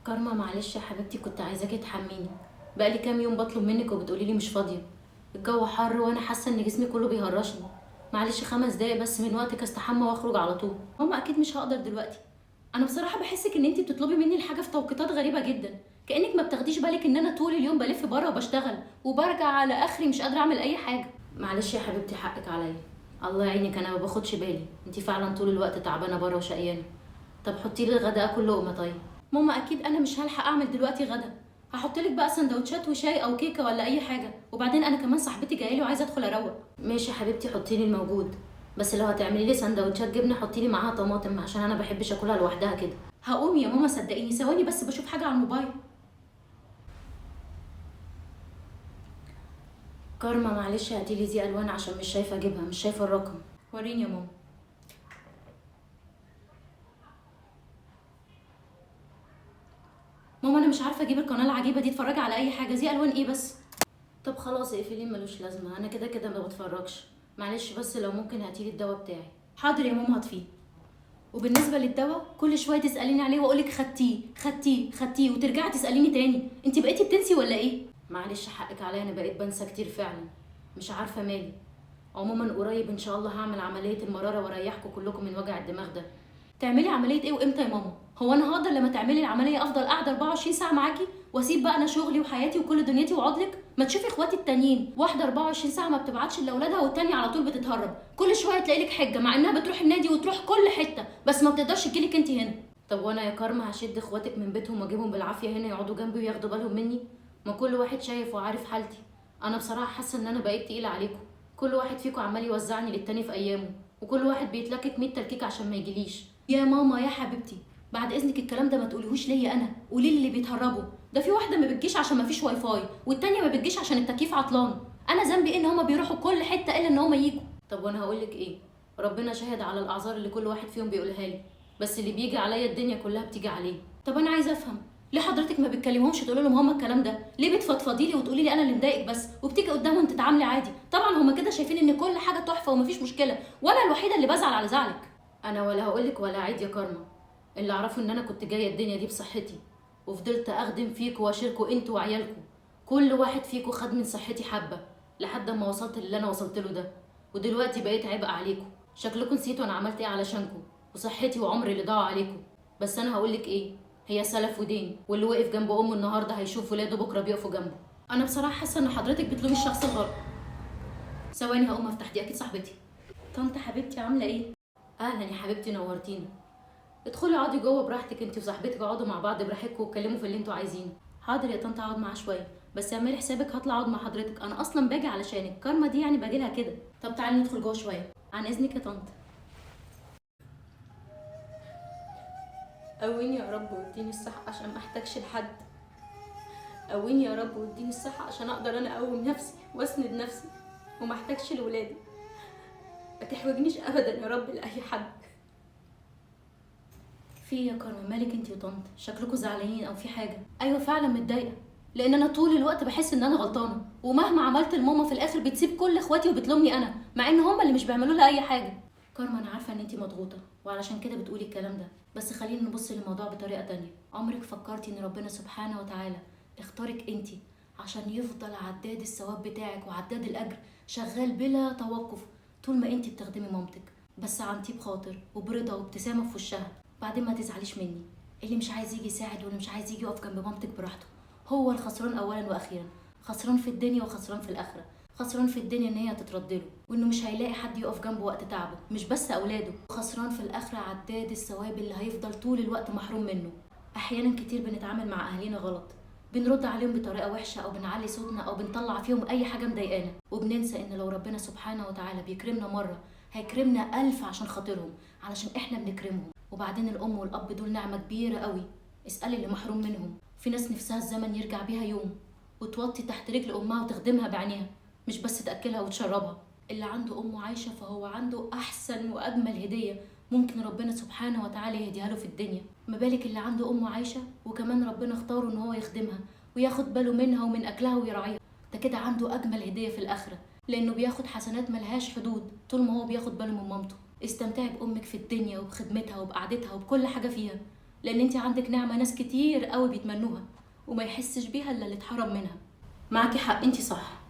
كارما معلش يا حبيبتي، كنت عايزاكي تحميني. بقالي كام يوم بطلب منك وبتقولي لي مش فاضيه. الجو حر وانا حاسه ان جسمي كله بيهرشني. معلش 5 دقايق بس من وقتك استحمى واخرج على طول. ماما اكيد مش هقدر دلوقتي. انا بصراحه بحسك ان انتي بتطلبي مني الحاجه في توقيتات غريبه جدا، كانك ما بتاخديش بالك ان انا طول اليوم بلف بره وبشتغل وبرجع على اخري مش قادره اعمل اي حاجه. معلش يا حبيبتي حقك عليا. الله يعينك، انا ما باخدش بالي، انتي فعلا طول الوقت تعبانه بره وشقيانه. طب حطي لي الغدا اكل لقمه طيب. ماما اكيد انا مش هلحق اعمل دلوقتي غدا. هحط لك بقى سندوتشات وشاي او كيكه ولا اي حاجه، وبعدين انا كمان صاحبتي جايه لي وعايزه ادخل اروق. ماشي يا حبيبتي حطي لي الموجود، بس لو هتعملي لي سندوتشات جبنه حطي لي معاها طماطم عشان انا بحبش اكلها لوحدها كده. هقوم يا ماما صدقيني، ثواني بس بشوف حاجه على الموبايل. كارما معلش هاتي لي دي الوان عشان مش شايفه اجيبها، مش شايفه الرقم. وريني يا ماما. ماما انا مش عارفه اجيب القناه العجيبه دي، اتفرجي على اي حاجه، دي الوان ايه بس؟ طب خلاص اقفليه ملوش لازمه، انا كده كده ما بتفرجش. معلش بس لو ممكن هاتيلي الدواء بتاعي. حاضر يا ماما هطفيه. وبالنسبه للدواء كل شويه تساليني عليه واقولك خدتيه خدتيه خدتيه وترجعي تساليني تاني، انت بقيتي بتنسي ولا ايه؟ معلش حقك عليا، انا بقيت بنسى كتير فعلا. مش عارفه مالي. عموما قريب ان شاء الله هعمل عمليه المراره واريحكم كلكم من وجع الدماغ ده. تعملي عمليه ايه وامتى يا ماما؟ هو انا هقدر لما تعملي العمليه افضل قاعده 24 ساعه معاكي واسيب بقى انا شغلي وحياتي وكل دنيتي واقعد لك؟ ما تشوفي اخواتي التانيين، واحده 24 ساعه ما بتبعتش لاولادها والتانيه على طول بتتهرب، كل شويه تلاقي لك حجه مع انها بتروح النادي وتروح كل حته بس ما بتقدرش تجيلك انت هنا. طب وانا يا كارما هشد اخواتك من بيتهم واجيبهم بالعافيه هنا يقعدوا جنبي وياخدوا بالهم مني؟ ما كل واحد شايف وعارف حالتي. انا بصراحه حاسه ان انا بقيت تقيله عليكم. كل واحد فيكم عمال يوزعني للتاني في ايامه، وكل واحد بيتلكك 100 تلكيك عشان ما يجيليش. يا ماما يا حبيبتي، بعد اذنك الكلام ده ما تقوليهوش ليا انا، قولي للي بيتهربوا. ده في واحده ما بتجيش عشان ما فيش واي فاي، والتانيه ما بتجيش عشان التكييف عطلان. انا ذنبي ايه ان هما بيروحوا كل حته الا ان هما يجوا؟ طب وانا هقول لك ايه؟ ربنا شاهد على الاعذار اللي كل واحد فيهم بيقولها لي، بس اللي بيجي عليا الدنيا كلها بتيجي عليه. طب انا عايزه افهم، ليه حضرتك ما بتكلمهمش تقولي لهم هما الكلام ده؟ ليه بتفضفضي لي وتقولي لي انا اللي مضايقك بس، وبتيجي قدامهم تتعاملي عادي؟ طبعا هما كده شايفين ان كل حاجه تحفه ومفيش مشكله، وانا الوحيده اللي بزعل على زعلك. انا ولا هقولك ولا عيد يا كارما. اللي اعرفه ان انا كنت جايه الدنيا دي بصحتي، وفضلت اخدم فيكوا واشيلكوا انتوا وعيالكوا. كل واحد فيكوا خد من صحتي حبه لحد ما وصلت للي انا وصلت له ده، ودلوقتي بقيت عبء عليكم. شكلكم نسيتوا انا عملت ايه علشانكم، وصحتي وعمري اللي ضاعوا عليكم. بس انا هقولك ايه، هي سلف ودين، واللي وقف جنب امه النهارده هيشوف ولاده بكره بيقفوا جنبه. انا بصراحه حاسه ان حضرتك بتلومي الشخص الغلط. ثواني هقوم افتح، دي اكيد صاحبتي. طنط حبيبتي عامله ايه؟ اهلا يا حبيبتي نورتينا. ادخلي اقعدي جوه براحتك، انت وصاحبتك اقعدوا مع بعض براحتكم واتكلموا في اللي انتوا عايزينه. حاضر يا طنط اقعد معاها شويه، بس اعملي حسابك هطلع اقعد مع حضرتك، انا اصلا باجي علشانك، كارما دي يعني باجي لها كده. طب تعالي ندخل جوه شويه عن اذنك يا طنط. قويني يا رب واديني الصحه عشان ما احتاجش لحد. قويني يا رب واديني الصحه عشان اقدر انا اقوم نفسي واسند نفسي وما احتاجش لولادي. ما تحوجنيش ابدا يا رب لاي حد. في إيه يا كارما مالك انت وطنط؟ شكلكوا زعلانين او في حاجه؟ ايوه فعلا متضايقه، لان انا طول الوقت بحس ان انا غلطانه، ومهما عملت لماما في الاخر بتسيب كل اخواتي وبتلومني انا، مع ان هما اللي مش بيعملوا لها اي حاجه. كارما انا عارفه ان انت مضغوطه وعلشان كده بتقولي الكلام ده، بس خلينا نبص للموضوع بطريقه تانية. عمرك فكرتي ان ربنا سبحانه وتعالى اختارك انت عشان يفضل عداد الثواب بتاعك وعداد الاجر شغال بلا توقف طول ما انت بتخدمي مامتك، بس عن طيب خاطر وبرضا وابتسامه في وشها؟ بعدين ما تزعليش مني، اللي مش عايز يجي يساعد واللي مش عايز يجي يقف جنب مامتك براحته هو الخسران اولا واخيرا. خسران في الدنيا وخسران في الاخره. خسران في الدنيا ان هي هتترد له وانه مش هيلاقي حد يقف جنبه وقت تعبه، مش بس اولاده. خسران في الاخره عداد الثواب اللي هيفضل طول الوقت محروم منه. احيانا كتير بنتعامل مع اهالينا غلط، بنرد عليهم بطريقه وحشه او بنعلي صوتنا او بنطلع فيهم اي حاجه مضايقانا، وبننسى ان لو ربنا سبحانه وتعالى بيكرمنا مره هيكرمنا 1000 عشان خاطرهم، علشان احنا بنكرمهم. وبعدين الام والاب دول نعمه كبيره قوي، اسالي اللي محروم منهم. في ناس نفسها الزمن يرجع بيها يوم وتوطي تحت رجل امها وتخدمها بعينيها، مش بس تاكلها وتشربها. اللي عنده امه عايشه فهو عنده احسن واجمل هديه ممكن ربنا سبحانه وتعالى يهديها له في الدنيا، ما بالك اللي عنده امه عايشه وكمان ربنا اختاره ان هو يخدمها وياخد باله منها ومن اكلها ويراعيها. ده كده عنده اجمل هديه في الاخره، لانه بياخد حسنات ملهاش حدود طول ما هو بياخد باله من مامته. استمتعي بامك في الدنيا وبخدمتها وبقعدتها وبكل حاجه فيها، لان انت عندك نعمه ناس كتير قوي بيتمنوها وما يحسش بيها الا اللي اتحرم منها. معاكي حق، انت صح.